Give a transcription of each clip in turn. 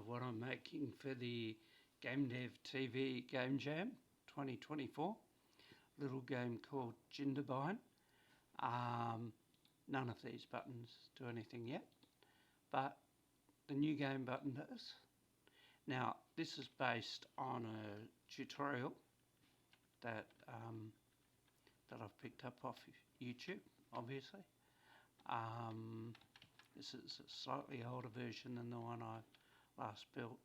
what I'm making for the Game Dev TV Game Jam 2024. Little game called Jindabyne. None of these buttons do anything yet, but the new game button does. Now, this is based on a tutorial that I've picked up off YouTube, obviously. This is a slightly older version than the one I last built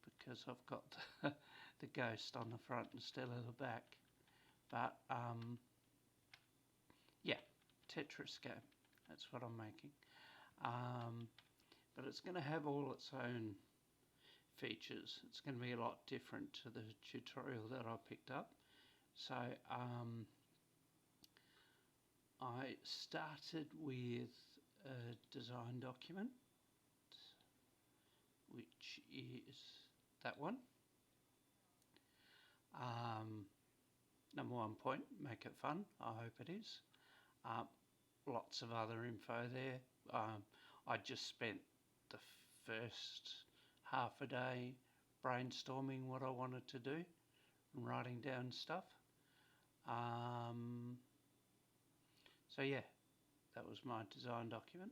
because I've got the ghost on the front instead of the back. But yeah, Tetris game, that's what I'm making. But it's going to have all its own features. It's going to be a lot different to the tutorial that I picked up. So I started with a design document, which is that one. Number 1 point, make it fun. I hope it is. Lots of other info there. I just spent the first half a day brainstorming what I wanted to do and writing down stuff. So yeah, that was my design document.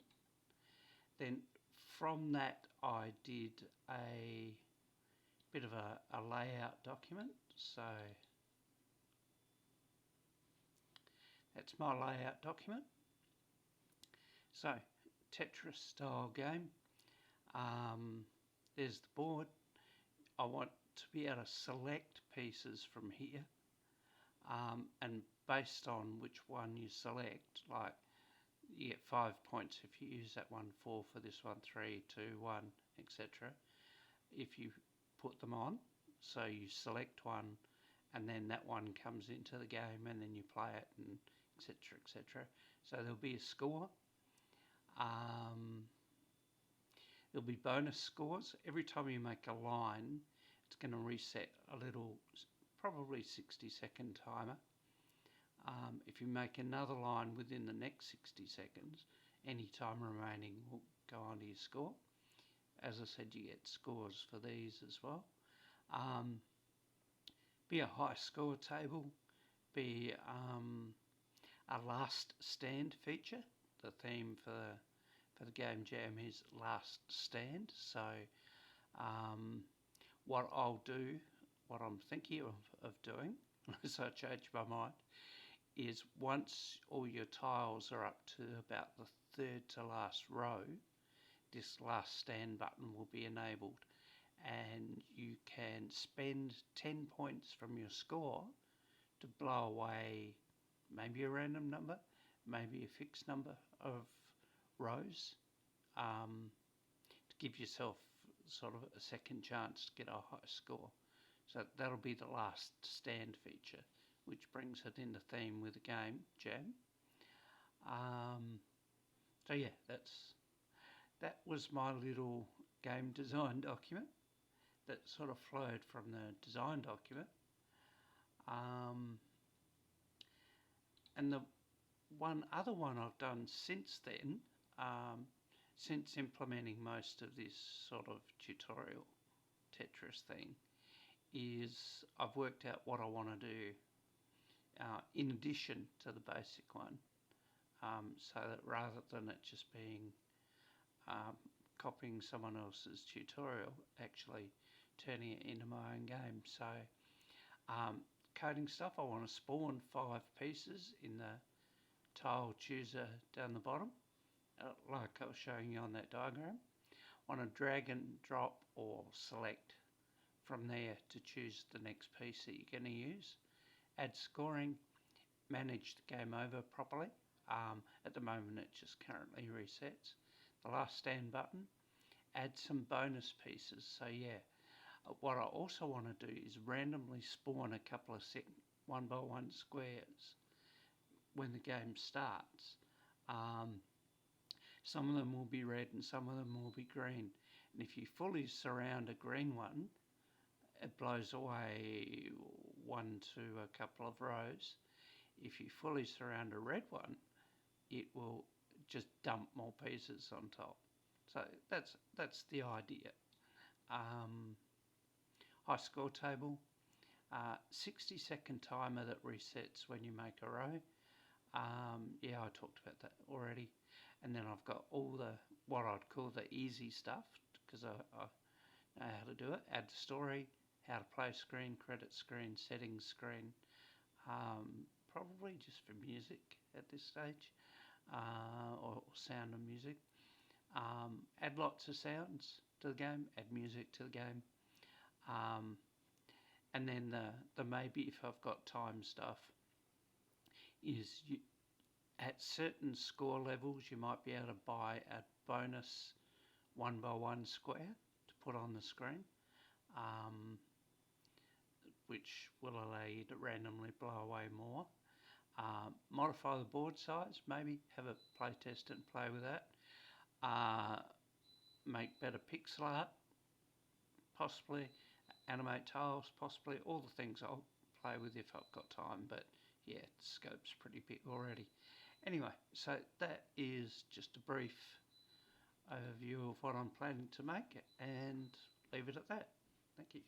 Then from that I did a bit of a layout document. So that's my layout document. So Tetris style game. There's the board. I want to be able to select pieces from here, and based on which one you select, like you get 5 points if you use that one, 4 for this one, 3, 2, 1, etc. If you put them on, so you select one and then that one comes into the game and then you play it, and etc, etc. So there'll be a score. There'll be bonus scores. Every time you make a line, it's going to reset a little, probably 60-second timer. If you make another line within the next 60 seconds, any time remaining will go onto your score. As I said, you get scores for these as well. Be a high score table, be a last stand feature. The theme for the Game Jam is last stand. So what I'll do, what I'm thinking of doing, so I changed my mind, is once all your tiles are up to about the third to last row, this last stand button will be enabled, and you can spend 10 points from your score to blow away maybe a random number, maybe a fixed number of rows, to give yourself sort of a second chance to get a high score. So that'll be the last stand feature, which brings it into theme with the Game Jam. So yeah, that was my little game design document that sort of flowed from the design document. And the other one I've done since then, since implementing most of this sort of tutorial Tetris thing, is I've worked out what I want to do in addition to the basic one, so that rather than it just being copying someone else's tutorial, actually turning it into my own game. So coding stuff, I want to spawn 5 pieces in the tile chooser down the bottom, like I was showing you on that diagram. I want to drag and drop or select from there to choose the next piece that you're going to use. Add scoring, manage the game over properly. At the moment it just currently resets. The last stand button, add some bonus pieces. So yeah, what I also want to do is randomly spawn a couple of 1x1 squares when the game starts. Some of them will be red and some of them will be green. And if you fully surround a green one, it blows away 1 to a couple of rows. If you fully surround a red one, it will just dump more pieces on top. So that's the idea. high score table, 60-second timer that resets when you make a row. Yeah, I talked about that already. And then I've got all the, what I'd call the easy stuff, because I know how to do it. Add the story, how to play screen, credit screen, settings screen. Probably just for music at this stage, or sound and music. Add lots of sounds to the game, add music to the game. And then the maybe if I've got time stuff is at certain score levels you might be able to buy a bonus 1x1 square to put on the screen, which will allow you to randomly blow away more. Modify the board size, maybe have a play test and play with that. Make better pixel art, possibly. Animate tiles, possibly. All the things I'll play with if I've got time, but yeah, the scope's pretty big already. Anyway, so that is just a brief overview of what I'm planning to make, and leave it at that. Thank you.